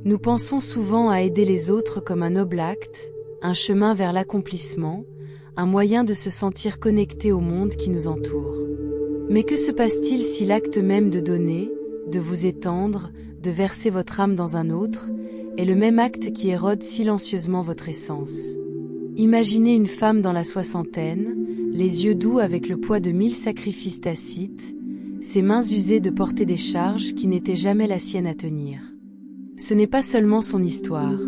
Nous pensons souvent à aider les autres comme un noble acte, un chemin vers l'accomplissement, un moyen de se sentir connecté au monde qui nous entoure. Mais que se passe-t-il si l'acte même de donner, de vous étendre, de verser votre âme dans un autre, est le même acte qui érode silencieusement votre essence? Imaginez une femme dans la soixantaine, les yeux doux avec le poids de 1000 sacrifices tacites, ses mains usées de porter des charges qui n'étaient jamais la sienne à tenir. Ce n'est pas seulement son histoire,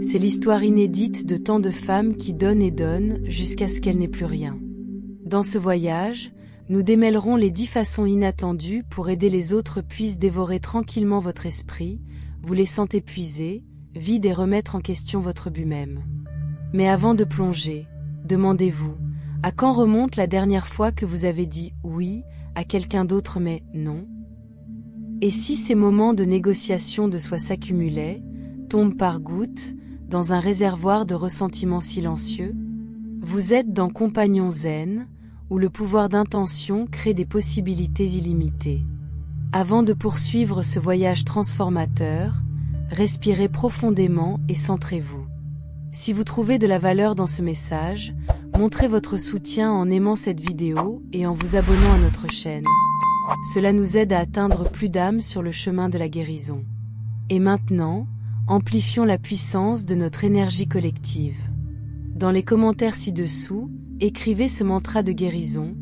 c'est l'histoire inédite de tant de femmes qui donnent et donnent jusqu'à ce qu'elles n'aient plus rien. Dans ce voyage, nous démêlerons les 10 façons inattendues pour aider les autres puissent dévorer tranquillement votre esprit, vous laissant épuiser, vide et remettre en question votre but même. Mais avant de plonger, demandez-vous, à quand remonte la dernière fois que vous avez dit oui à quelqu'un d'autre mais non? Et si ces moments de négociation de soi s'accumulaient, tombent par gouttes, dans un réservoir de ressentiments silencieux? Vous êtes dans Compagnon Zen, où le pouvoir d'intention crée des possibilités illimitées. Avant de poursuivre ce voyage transformateur, respirez profondément et centrez-vous. Si vous trouvez de la valeur dans ce message, montrez votre soutien en aimant cette vidéo et en vous abonnant à notre chaîne. Cela nous aide à atteindre plus d'âmes sur le chemin de la guérison. Et maintenant, amplifions la puissance de notre énergie collective. Dans les commentaires ci-dessous, écrivez ce mantra de guérison.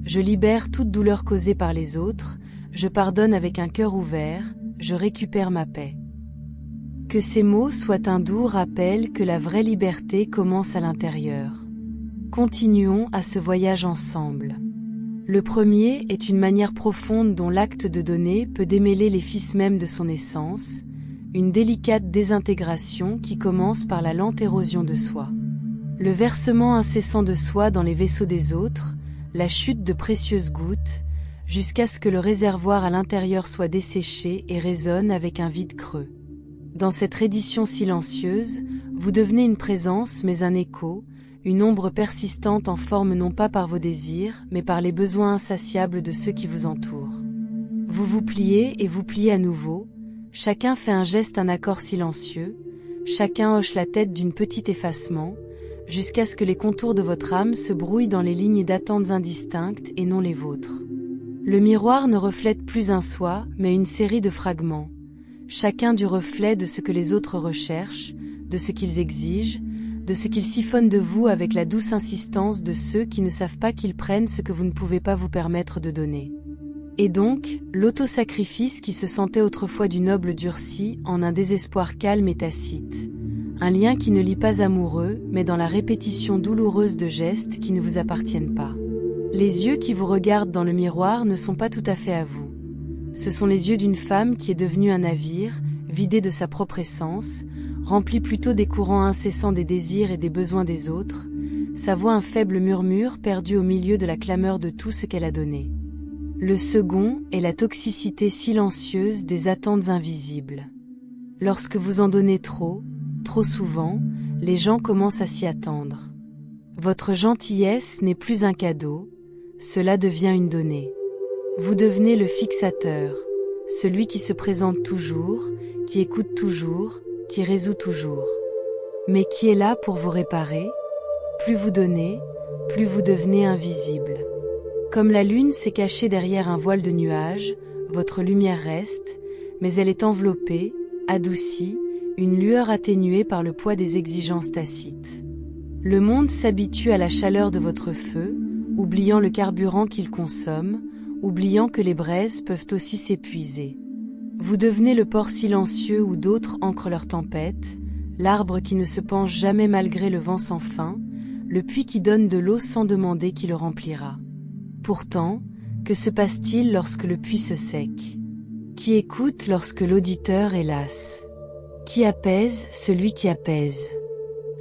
Je libère toute douleur causée par les autres, je pardonne avec un cœur ouvert, je récupère ma paix. Que ces mots soient un doux rappel que la vraie liberté commence à l'intérieur. Continuons à ce voyage ensemble. Le premier est une manière profonde dont l'acte de donner peut démêler les fils mêmes de son essence, une délicate désintégration qui commence par la lente érosion de soi. Le versement incessant de soi dans les vaisseaux des autres, la chute de précieuses gouttes, jusqu'à ce que le réservoir à l'intérieur soit desséché et résonne avec un vide creux. Dans cette reddition silencieuse, vous devenez une présence mais un écho, une ombre persistante en forme non pas par vos désirs, mais par les besoins insatiables de ceux qui vous entourent. Vous vous pliez et vous pliez à nouveau, chacun fait un geste, un accord silencieux, chacun hoche la tête d'une petite effacement, jusqu'à ce que les contours de votre âme se brouillent dans les lignes d'attentes indistinctes et non les vôtres. Le miroir ne reflète plus un soi, mais une série de fragments, chacun du reflet de ce que les autres recherchent, de ce qu'ils exigent, de ce qu'ils siphonnent de vous avec la douce insistance de ceux qui ne savent pas qu'ils prennent ce que vous ne pouvez pas vous permettre de donner. Et donc, l'autosacrifice qui se sentait autrefois du noble durci en un désespoir calme et tacite. Un lien qui ne lie pas amoureux, mais dans la répétition douloureuse de gestes qui ne vous appartiennent pas. Les yeux qui vous regardent dans le miroir ne sont pas tout à fait à vous. Ce sont les yeux d'une femme qui est devenue un navire, vidé de sa propre essence, rempli plutôt des courants incessants des désirs et des besoins des autres, sa voix un faible murmure perdu au milieu de la clameur de tout ce qu'elle a donné. Le second est la toxicité silencieuse des attentes invisibles. Lorsque vous en donnez trop souvent, les gens commencent à s'y attendre. Votre gentillesse n'est plus un cadeau, cela devient une donnée. Vous devenez le fixateur, celui qui se présente toujours, qui écoute toujours, qui résout toujours. Mais qui est là pour vous réparer? Plus vous donnez, plus vous devenez invisible. Comme la lune s'est cachée derrière un voile de nuages, votre lumière reste, mais elle est enveloppée, adoucie, une lueur atténuée par le poids des exigences tacites. Le monde s'habitue à la chaleur de votre feu, oubliant le carburant qu'il consomme, oubliant que les braises peuvent aussi s'épuiser. Vous devenez le port silencieux où d'autres ancrent leur tempête, l'arbre qui ne se penche jamais malgré le vent sans fin, le puits qui donne de l'eau sans demander qui le remplira. Pourtant, que se passe-t-il lorsque le puits se sec? Qui écoute lorsque l'auditeur est las? Qui apaise celui qui apaise?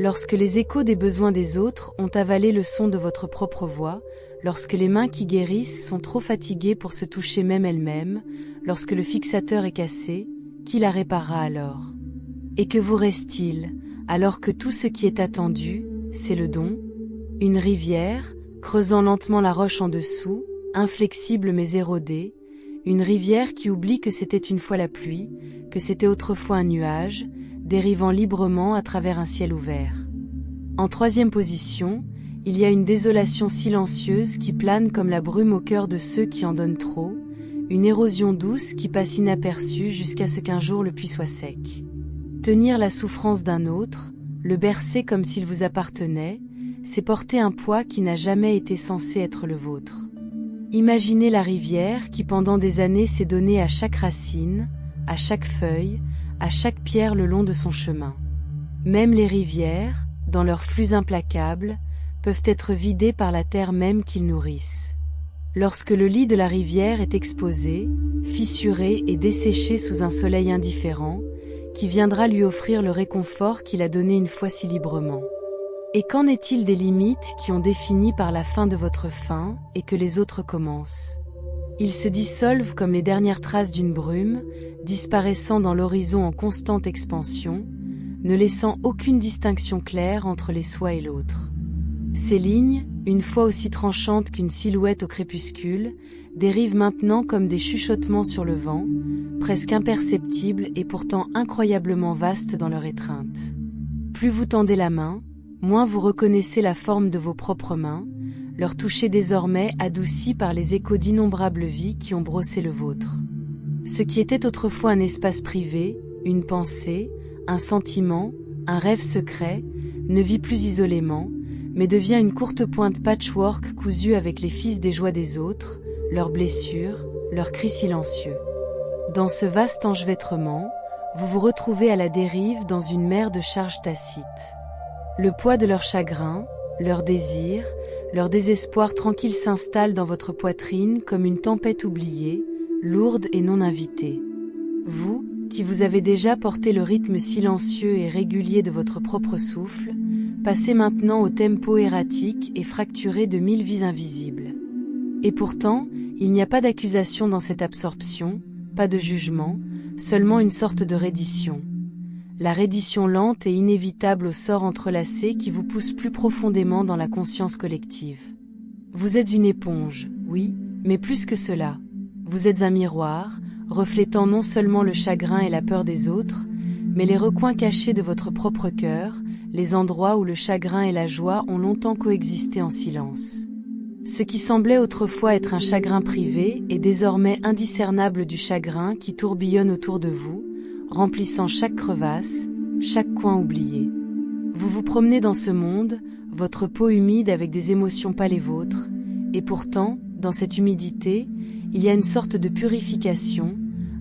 Lorsque les échos des besoins des autres ont avalé le son de votre propre voix, lorsque les mains qui guérissent sont trop fatiguées pour se toucher même elles-mêmes, lorsque le fixateur est cassé, qui la réparera alors? Et que vous reste-t-il, alors que tout ce qui est attendu, c'est le don? Une rivière, creusant lentement la roche en dessous, inflexible mais érodée, une rivière qui oublie que c'était une fois la pluie, que c'était autrefois un nuage, dérivant librement à travers un ciel ouvert. En troisième position, il y a une désolation silencieuse qui plane comme la brume au cœur de ceux qui en donnent trop, une érosion douce qui passe inaperçue jusqu'à ce qu'un jour le puits soit sec. Tenir la souffrance d'un autre, le bercer comme s'il vous appartenait, c'est porter un poids qui n'a jamais été censé être le vôtre. Imaginez la rivière qui pendant des années s'est donnée à chaque racine, à chaque feuille, à chaque pierre le long de son chemin. Même les rivières, dans leurs flux implacables, peuvent être vidées par la terre même qu'ils nourrissent. Lorsque le lit de la rivière est exposé, fissuré et desséché sous un soleil indifférent, qui viendra lui offrir le réconfort qu'il a donné une fois si librement. Et qu'en est-il des limites qui ont défini par la fin de votre fin et que les autres commencent? Ils se dissolvent comme les dernières traces d'une brume, disparaissant dans l'horizon en constante expansion, ne laissant aucune distinction claire entre les soi et l'autre. Ces lignes, une fois aussi tranchantes qu'une silhouette au crépuscule, dérivent maintenant comme des chuchotements sur le vent, presque imperceptibles et pourtant incroyablement vastes dans leur étreinte. Plus vous tendez la main, moins vous reconnaissez la forme de vos propres mains, leur toucher désormais adouci par les échos d'innombrables vies qui ont brossé le vôtre. Ce qui était autrefois un espace privé, une pensée, un sentiment, un rêve secret, ne vit plus isolément, mais devient une courte pointe patchwork cousue avec les fils des joies des autres, leurs blessures, leurs cris silencieux. Dans ce vaste enchevêtrement, vous vous retrouvez à la dérive dans une mer de charges tacites. Le poids de leurs chagrins, leurs désirs, leur désespoir tranquille s'installe dans votre poitrine comme une tempête oubliée, lourde et non invitée. Vous, qui vous avez déjà porté le rythme silencieux et régulier de votre propre souffle, passez maintenant au tempo erratique et fracturé de 1000 vies invisibles. Et pourtant, il n'y a pas d'accusation dans cette absorption, pas de jugement, seulement une sorte de reddition. La reddition lente et inévitable au sort entrelacé qui vous pousse plus profondément dans la conscience collective. Vous êtes une éponge, oui, mais plus que cela. Vous êtes un miroir, reflétant non seulement le chagrin et la peur des autres, mais les recoins cachés de votre propre cœur, les endroits où le chagrin et la joie ont longtemps coexisté en silence. Ce qui semblait autrefois être un chagrin privé est désormais indiscernable du chagrin qui tourbillonne autour de vous, remplissant chaque crevasse, chaque coin oublié. Vous vous promenez dans ce monde, votre peau humide avec des émotions pas les vôtres, et pourtant, dans cette humidité, il y a une sorte de purification,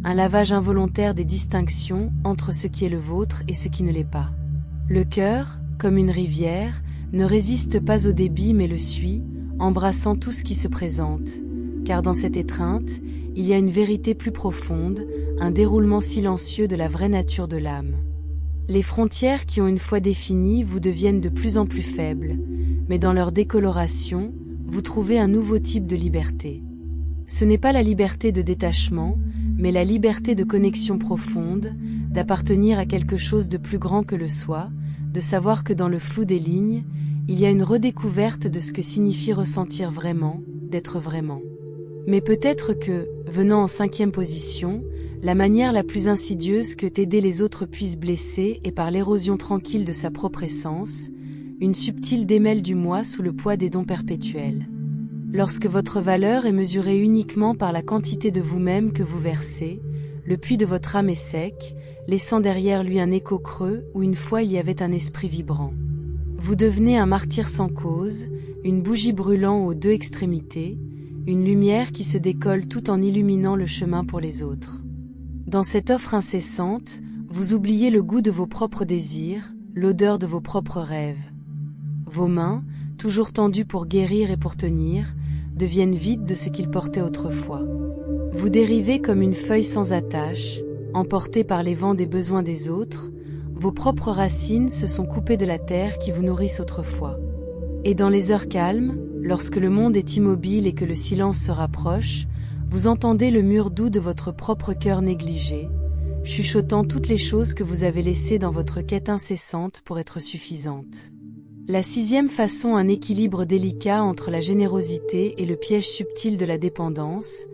un lavage involontaire des distinctions entre ce qui est le vôtre et ce qui ne l'est pas. Le cœur, comme une rivière, ne résiste pas au débit mais le suit, embrassant tout ce qui se présente, car dans cette étreinte, il y a une vérité plus profonde, un déroulement silencieux de la vraie nature de l'âme. Les frontières qui ont une fois définies vous deviennent de plus en plus faibles, mais dans leur décoloration, vous trouvez un nouveau type de liberté. Ce n'est pas la liberté de détachement, mais la liberté de connexion profonde, d'appartenir à quelque chose de plus grand que le soi, de savoir que dans le flou des lignes, il y a une redécouverte de ce que signifie ressentir vraiment, d'être vraiment. Mais peut-être que, venant en 5e position, la manière la plus insidieuse que d'aider les autres puisse blesser est par l'érosion tranquille de sa propre essence, une subtile démêle du moi sous le poids des dons perpétuels. Lorsque votre valeur est mesurée uniquement par la quantité de vous-même que vous versez, le puits de votre âme est sec, laissant derrière lui un écho creux où une fois il y avait un esprit vibrant. Vous devenez un martyr sans cause, une bougie brûlant aux deux extrémités, une lumière qui se décolle tout en illuminant le chemin pour les autres. Dans cette offre incessante, vous oubliez le goût de vos propres désirs, l'odeur de vos propres rêves. Vos mains, toujours tendues pour guérir et pour tenir, deviennent vides de ce qu'ils portaient autrefois. Vous dérivez comme une feuille sans attache, emportée par les vents des besoins des autres, vos propres racines se sont coupées de la terre qui vous nourrissent autrefois. Et dans les heures calmes, lorsque le monde est immobile et que le silence se rapproche, vous entendez le mur doux de votre propre cœur négligé, chuchotant toutes les choses que vous avez laissées dans votre quête incessante pour être suffisante. La 6e façon, un équilibre délicat entre la générosité et le piège subtil de la dépendance,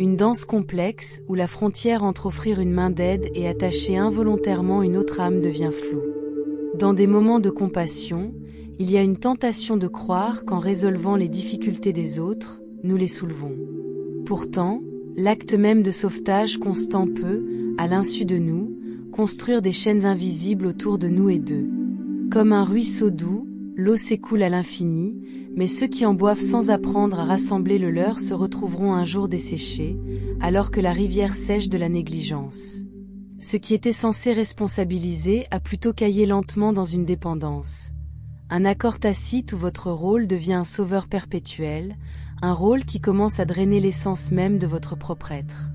une danse complexe où la frontière entre offrir une main d'aide et attacher involontairement une autre âme devient floue. Dans des moments de compassion, il y a une tentation de croire qu'en résolvant les difficultés des autres, nous les soulevons. Pourtant, l'acte même de sauvetage constant peut, à l'insu de nous, construire des chaînes invisibles autour de nous et d'eux. Comme un ruisseau doux, l'eau s'écoule à l'infini, mais ceux qui en boivent sans apprendre à rassembler le leur se retrouveront un jour desséchés, alors que la rivière sèche de la négligence. Ce qui était censé responsabiliser a plutôt caillé lentement dans une dépendance. Un accord tacite où votre rôle devient un sauveur perpétuel, un rôle qui commence à drainer l'essence même de votre propre être.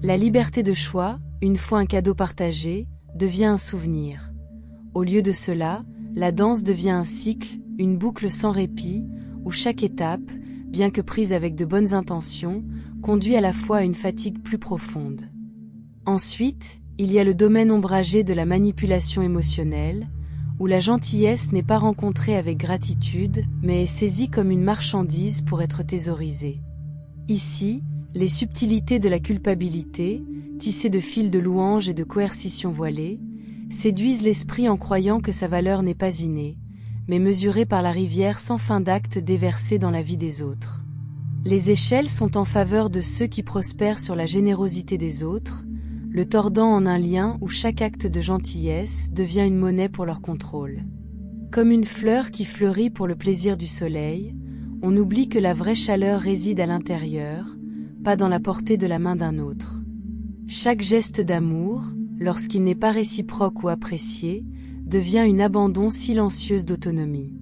La liberté de choix, une fois un cadeau partagé, devient un souvenir. Au lieu de cela, la danse devient un cycle, une boucle sans répit, où chaque étape, bien que prise avec de bonnes intentions, conduit à la fois à une fatigue plus profonde. Ensuite, il y a le domaine ombragé de la manipulation émotionnelle, où la gentillesse n'est pas rencontrée avec gratitude, mais est saisie comme une marchandise pour être thésaurisée. Ici, les subtilités de la culpabilité, tissées de fils de louange et de coercition voilée, séduisent l'esprit en croyant que sa valeur n'est pas innée, mais mesurée par la rivière sans fin d'actes déversés dans la vie des autres. Les échelles sont en faveur de ceux qui prospèrent sur la générosité des autres, le tordant en un lien où chaque acte de gentillesse devient une monnaie pour leur contrôle. Comme une fleur qui fleurit pour le plaisir du soleil, on oublie que la vraie chaleur réside à l'intérieur, pas dans la portée de la main d'un autre. Chaque geste d'amour, lorsqu'il n'est pas réciproque ou apprécié, devient une abandon silencieuse d'autonomie.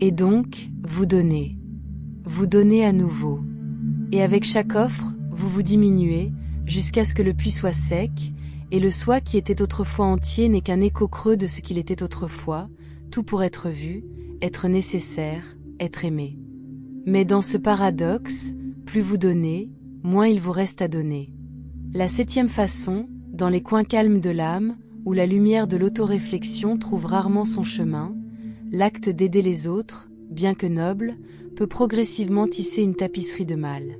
Et donc, vous donnez. Vous donnez à nouveau. Et avec chaque offre, vous vous diminuez, jusqu'à ce que le puits soit sec, et le soi qui était autrefois entier n'est qu'un écho creux de ce qu'il était autrefois, tout pour être vu, être nécessaire, être aimé. Mais dans ce paradoxe, plus vous donnez, moins il vous reste à donner. La 7e façon, dans les coins calmes de l'âme, où la lumière de l'autoréflexion trouve rarement son chemin, l'acte d'aider les autres, bien que noble, peut progressivement tisser une tapisserie de mal.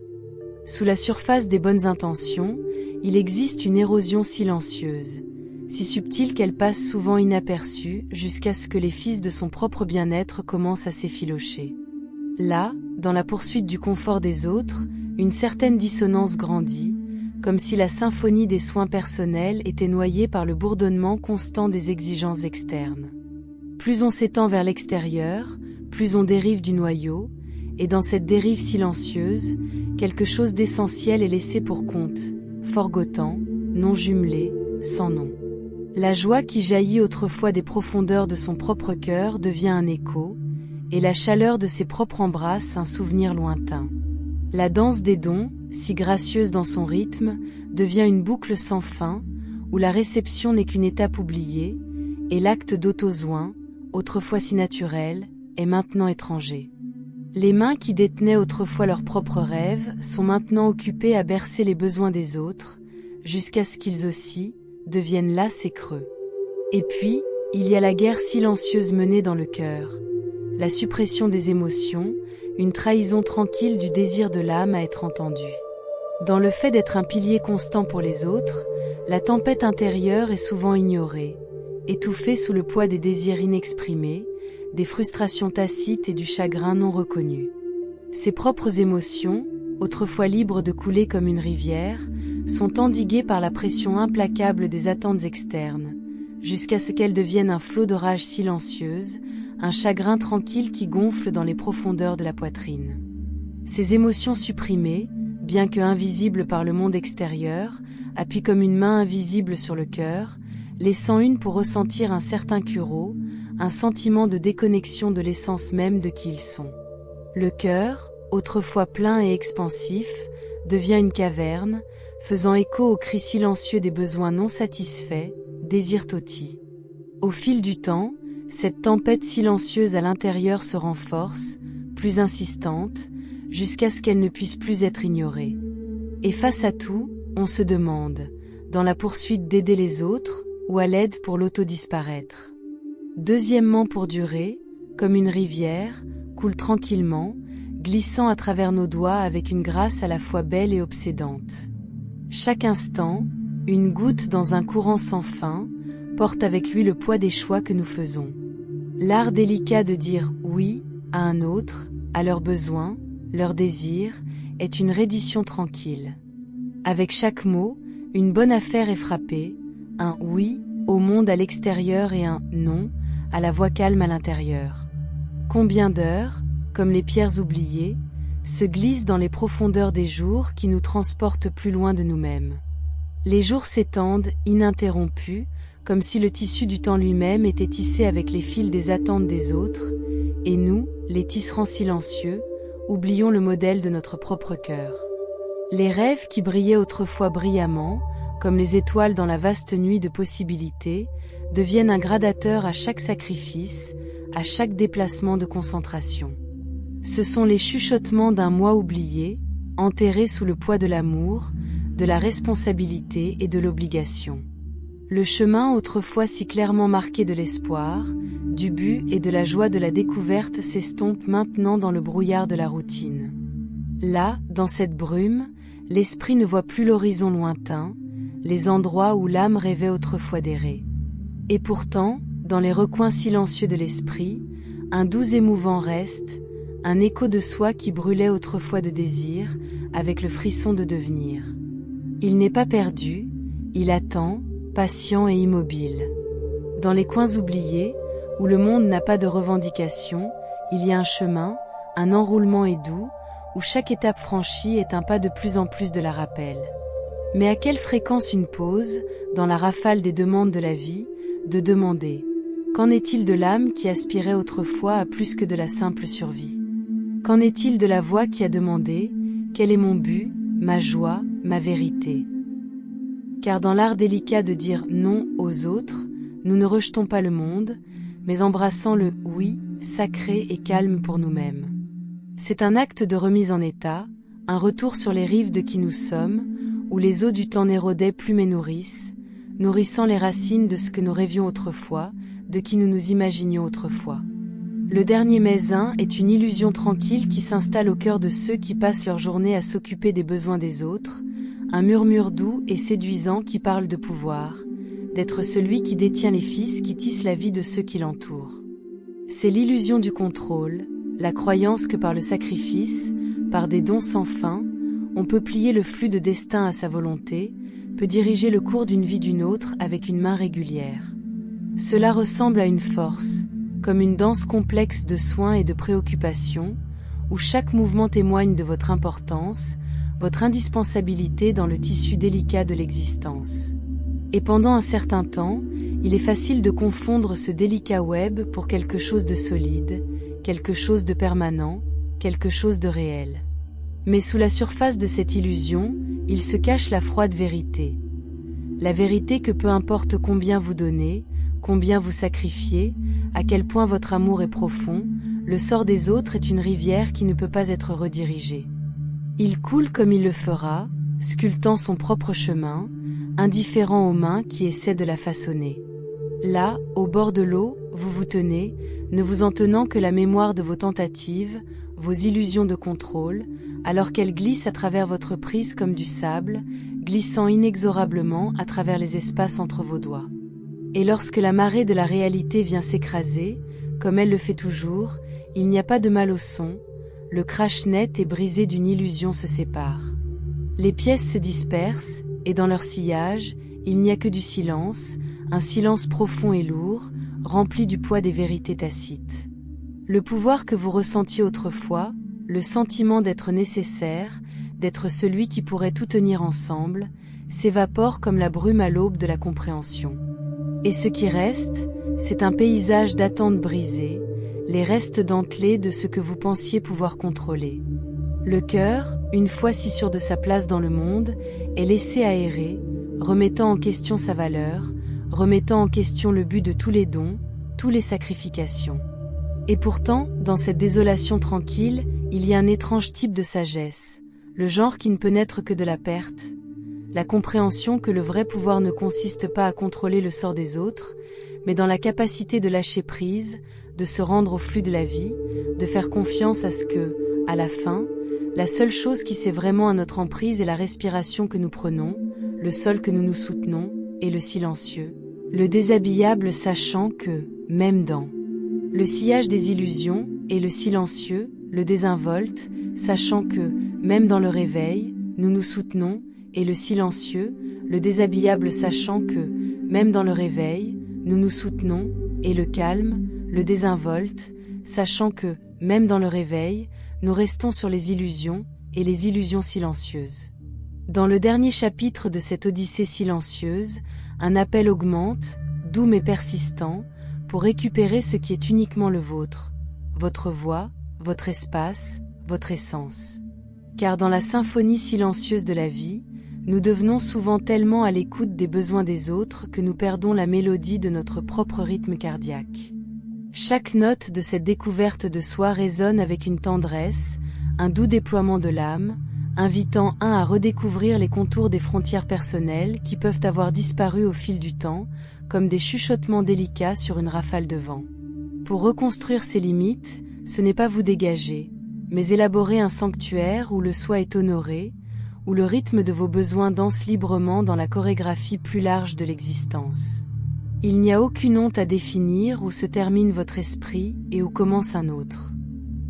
Sous la surface des bonnes intentions, il existe une érosion silencieuse, si subtile qu'elle passe souvent inaperçue jusqu'à ce que les fils de son propre bien-être commencent à s'effilocher. Là, dans la poursuite du confort des autres, une certaine dissonance grandit, comme si la symphonie des soins personnels était noyée par le bourdonnement constant des exigences externes. Plus on s'étend vers l'extérieur, plus on dérive du noyau, et dans cette dérive silencieuse, quelque chose d'essentiel est laissé pour compte, forgotant, non jumelé, sans nom. La joie qui jaillit autrefois des profondeurs de son propre cœur devient un écho, et la chaleur de ses propres embrasses un souvenir lointain. La danse des dons, si gracieuse dans son rythme, devient une boucle sans fin, où la réception n'est qu'une étape oubliée, et l'acte d'autosoin, autrefois si naturel, est maintenant étranger. Les mains qui détenaient autrefois leurs propres rêves sont maintenant occupées à bercer les besoins des autres, jusqu'à ce qu'ils aussi deviennent las et creux. Et puis, il y a la guerre silencieuse menée dans le cœur, la suppression des émotions, une trahison tranquille du désir de l'âme à être entendue. Dans le fait d'être un pilier constant pour les autres, la tempête intérieure est souvent ignorée, étouffée sous le poids des désirs inexprimés, des frustrations tacites et du chagrin non reconnu. Ses propres émotions, autrefois libres de couler comme une rivière, sont endiguées par la pression implacable des attentes externes, jusqu'à ce qu'elles deviennent un flot de rage silencieuse, un chagrin tranquille qui gonfle dans les profondeurs de la poitrine. Ces émotions supprimées, bien que invisibles par le monde extérieur, appuient comme une main invisible sur le cœur, laissant une pour ressentir un certain curot, un sentiment de déconnexion de l'essence même de qui ils sont. Le cœur, autrefois plein et expansif, devient une caverne, faisant écho aux cris silencieux des besoins non satisfaits, désirs totis. Au fil du temps, cette tempête silencieuse à l'intérieur se renforce, plus insistante, jusqu'à ce qu'elle ne puisse plus être ignorée. Et face à tout, on se demande, dans la poursuite d'aider les autres, ou à l'aide pour l'autodisparaître. Deuxièmement pour durer, comme une rivière, coule tranquillement, glissant à travers nos doigts avec une grâce à la fois belle et obsédante. Chaque instant, une goutte dans un courant sans fin, porte avec lui le poids des choix que nous faisons. L'art délicat de dire oui à un autre, à leurs besoins, leurs désirs, est une reddition tranquille. Avec chaque mot, une bonne affaire est frappée, un oui au monde à l'extérieur et un non à la voix calme à l'intérieur. Combien d'heures, comme les pierres oubliées, se glissent dans les profondeurs des jours qui nous transportent plus loin de nous-mêmes. Les jours s'étendent, ininterrompus, comme si le tissu du temps lui-même était tissé avec les fils des attentes des autres, et nous, les tisserands silencieux, oublions le modèle de notre propre cœur. Les rêves qui brillaient autrefois brillamment, comme les étoiles dans la vaste nuit de possibilités, deviennent un gradateur à chaque sacrifice, à chaque déplacement de concentration. Ce sont les chuchotements d'un moi oublié, enterré sous le poids de l'amour, de la responsabilité et de l'obligation. Le chemin autrefois si clairement marqué de l'espoir, du but et de la joie de la découverte s'estompe maintenant dans le brouillard de la routine. Là, dans cette brume, l'esprit ne voit plus l'horizon lointain, les endroits où l'âme rêvait autrefois d'errer. Et pourtant, dans les recoins silencieux de l'esprit, un doux émouvant reste, un écho de soi qui brûlait autrefois de désir, avec le frisson de devenir. Il n'est pas perdu, il attend, patient et immobile. Dans les coins oubliés, où le monde n'a pas de revendication, il y a un chemin, un enroulement et doux, où chaque étape franchie est un pas de plus en plus de la rappel. Mais à quelle fréquence une pause, dans la rafale des demandes de la vie, de demander « Qu'en est-il de l'âme qui aspirait autrefois à plus que de la simple survie ? Qu'en est-il de la voix qui a demandé « Quel est mon but, ma joie, ma vérité ?» Car dans l'art délicat de dire non aux autres, nous ne rejetons pas le monde, mais embrassant le oui, sacré et calme pour nous-mêmes. C'est un acte de remise en état, un retour sur les rives de qui nous sommes, où les eaux du temps n'érodaient plus mais nourrissent, nourrissant les racines de ce que nous rêvions autrefois, de qui nous nous imaginions autrefois. Le dernier mezin est une illusion tranquille qui s'installe au cœur de ceux qui passent leur journée à s'occuper des besoins des autres, un murmure doux et séduisant qui parle de pouvoir, d'être celui qui détient les fils qui tissent la vie de ceux qui l'entourent. C'est l'illusion du contrôle, la croyance que par le sacrifice, par des dons sans fin, on peut plier le flux de destin à sa volonté, peut diriger le cours d'une vie d'une autre avec une main régulière. Cela ressemble à une force, comme une danse complexe de soins et de préoccupations, où chaque mouvement témoigne de votre importance, votre indispensabilité dans le tissu délicat de l'existence. Et pendant un certain temps, il est facile de confondre ce délicat web pour quelque chose de solide, quelque chose de permanent, quelque chose de réel. Mais sous la surface de cette illusion, il se cache la froide vérité. La vérité que peu importe combien vous donnez, combien vous sacrifiez, à quel point votre amour est profond, le sort des autres est une rivière qui ne peut pas être redirigée. Il coule comme il le fera, sculptant son propre chemin, indifférent aux mains qui essaient de la façonner. Là, au bord de l'eau, vous vous tenez, ne vous en tenant que la mémoire de vos tentatives, vos illusions de contrôle, alors qu'elles glissent à travers votre prise comme du sable, glissant inexorablement à travers les espaces entre vos doigts. Et lorsque la marée de la réalité vient s'écraser, comme elle le fait toujours, il n'y a pas de mal au son, le crash net et brisé d'une illusion se sépare. Les pièces se dispersent, et dans leur sillage, il n'y a que du silence, un silence profond et lourd, rempli du poids des vérités tacites. Le pouvoir que vous ressentiez autrefois, le sentiment d'être nécessaire, d'être celui qui pourrait tout tenir ensemble, s'évapore comme la brume à l'aube de la compréhension. Et ce qui reste, c'est un paysage d'attente brisée, les restes dentelés de ce que vous pensiez pouvoir contrôler. Le cœur, une fois si sûr de sa place dans le monde, est laissé aérer, remettant en question sa valeur, remettant en question le but de tous les dons, toutes les sacrifications. Et pourtant, dans cette désolation tranquille, il y a un étrange type de sagesse, le genre qui ne peut naître que de la perte, la compréhension que le vrai pouvoir ne consiste pas à contrôler le sort des autres, mais dans la capacité de lâcher prise, de se rendre au flux de la vie, de faire confiance à ce que, à la fin, la seule chose qui s'est vraiment à notre emprise est la respiration que nous prenons, le sol que nous nous soutenons, et le silencieux, le déshabillable sachant que, même dans le sillage des illusions, et le silencieux, le désinvolte, sachant que, même dans le réveil, nous nous soutenons, et le silencieux, le déshabillable sachant que, même dans le réveil, nous nous soutenons, et le calme, le désinvolte, sachant que, même dans le réveil, nous restons sur les illusions, et les illusions silencieuses. Dans le dernier chapitre de cette odyssée silencieuse, un appel augmente, doux mais persistant, pour récupérer ce qui est uniquement le vôtre, votre voix, votre espace, votre essence. Car dans la symphonie silencieuse de la vie, nous devenons souvent tellement à l'écoute des besoins des autres que nous perdons la mélodie de notre propre rythme cardiaque. Chaque note de cette découverte de soi résonne avec une tendresse, un doux déploiement de l'âme, invitant à redécouvrir les contours des frontières personnelles qui peuvent avoir disparu au fil du temps, comme des chuchotements délicats sur une rafale de vent. Pour reconstruire ces limites, ce n'est pas vous dégager, mais élaborer un sanctuaire où le soi est honoré, où le rythme de vos besoins danse librement dans la chorégraphie plus large de l'existence. Il n'y a aucune honte à définir où se termine votre esprit et où commence un autre.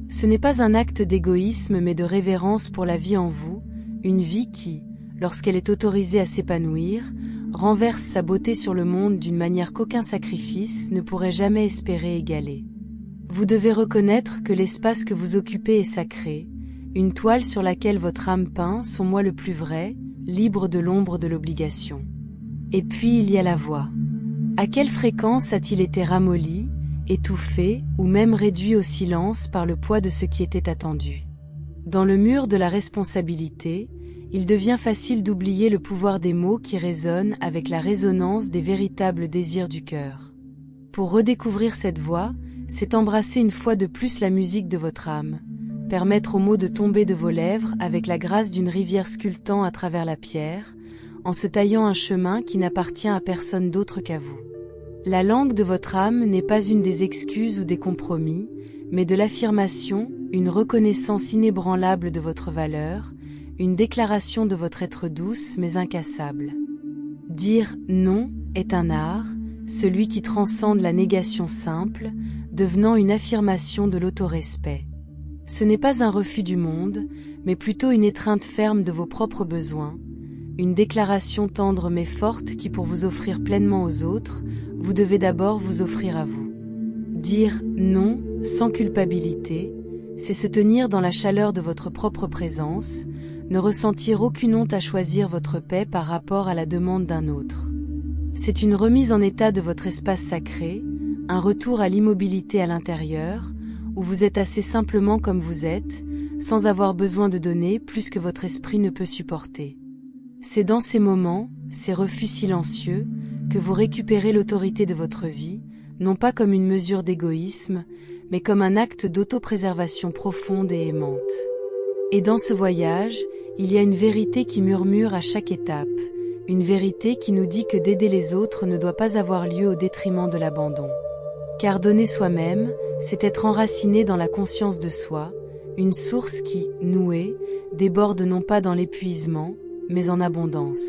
Ce n'est pas un acte d'égoïsme mais de révérence pour la vie en vous, une vie qui, lorsqu'elle est autorisée à s'épanouir, renverse sa beauté sur le monde d'une manière qu'aucun sacrifice ne pourrait jamais espérer égaler. Vous devez reconnaître que l'espace que vous occupez est sacré, une toile sur laquelle votre âme peint son moi le plus vrai, libre de l'ombre de l'obligation. Et puis il y a la voix. À quelle fréquence a-t-il été ramolli, étouffé ou même réduit au silence par le poids de ce qui était attendu? Dans le mur de la responsabilité, il devient facile d'oublier le pouvoir des mots qui résonnent avec la résonance des véritables désirs du cœur. Pour redécouvrir cette voix, c'est embrasser une fois de plus la musique de votre âme, permettre aux mots de tomber de vos lèvres avec la grâce d'une rivière sculptant à travers la pierre, en se taillant un chemin qui n'appartient à personne d'autre qu'à vous. La langue de votre âme n'est pas une des excuses ou des compromis, mais de l'affirmation, une reconnaissance inébranlable de votre valeur, une déclaration de votre être douce mais incassable. Dire « non » est un art, celui qui transcende la négation simple, devenant une affirmation de l'autorespect. Ce n'est pas un refus du monde, mais plutôt une étreinte ferme de vos propres besoins, une déclaration tendre mais forte qui pour vous offrir pleinement aux autres, vous devez d'abord vous offrir à vous. Dire « non » sans culpabilité, c'est se tenir dans la chaleur de votre propre présence, ne ressentir aucune honte à choisir votre paix par rapport à la demande d'un autre. C'est une remise en état de votre espace sacré, un retour à l'immobilité à l'intérieur, où vous êtes assez simplement comme vous êtes, sans avoir besoin de donner plus que votre esprit ne peut supporter. C'est dans ces moments, ces refus silencieux, que vous récupérez l'autorité de votre vie, non pas comme une mesure d'égoïsme, mais comme un acte d'autopréservation profonde et aimante. Et dans ce voyage, il y a une vérité qui murmure à chaque étape, une vérité qui nous dit que d'aider les autres ne doit pas avoir lieu au détriment de l'abandon. Car donner soi-même, c'est être enraciné dans la conscience de soi, une source qui, nouée, déborde non pas dans l'épuisement, mais en abondance.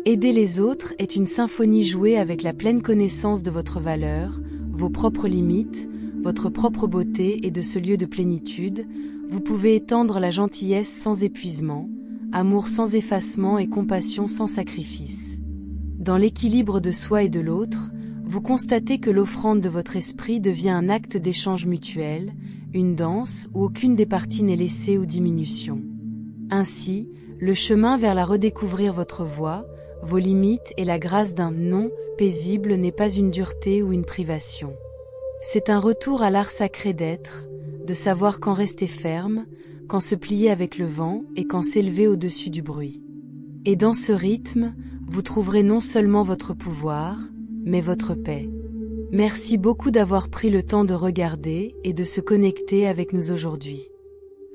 Aider les autres est une symphonie jouée avec la pleine connaissance de votre valeur, vos propres limites, votre propre beauté et de ce lieu de plénitude, vous pouvez étendre la gentillesse sans épuisement, amour sans effacement et compassion sans sacrifice. Dans l'équilibre de soi et de l'autre, vous constatez que l'offrande de votre esprit devient un acte d'échange mutuel, une danse où aucune des parties n'est laissée ou diminution. Ainsi, le chemin vers la redécouvrir votre voix, vos limites et la grâce d'un non paisible n'est pas une dureté ou une privation. C'est un retour à l'art sacré d'être, de savoir quand rester ferme, quand se plier avec le vent et quand s'élever au-dessus du bruit. Et dans ce rythme, vous trouverez non seulement votre pouvoir, mais votre paix. Merci beaucoup d'avoir pris le temps de regarder et de se connecter avec nous aujourd'hui.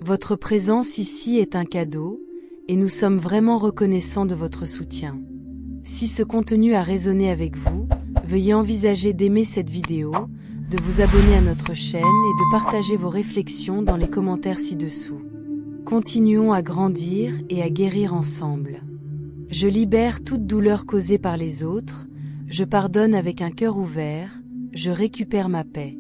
Votre présence ici est un cadeau, et nous sommes vraiment reconnaissants de votre soutien. Si ce contenu a résonné avec vous, veuillez envisager d'aimer cette vidéo, de vous abonner à notre chaîne et de partager vos réflexions dans les commentaires ci-dessous. Continuons à grandir et à guérir ensemble. Je libère toute douleur causée par les autres, je pardonne avec un cœur ouvert, je récupère ma paix.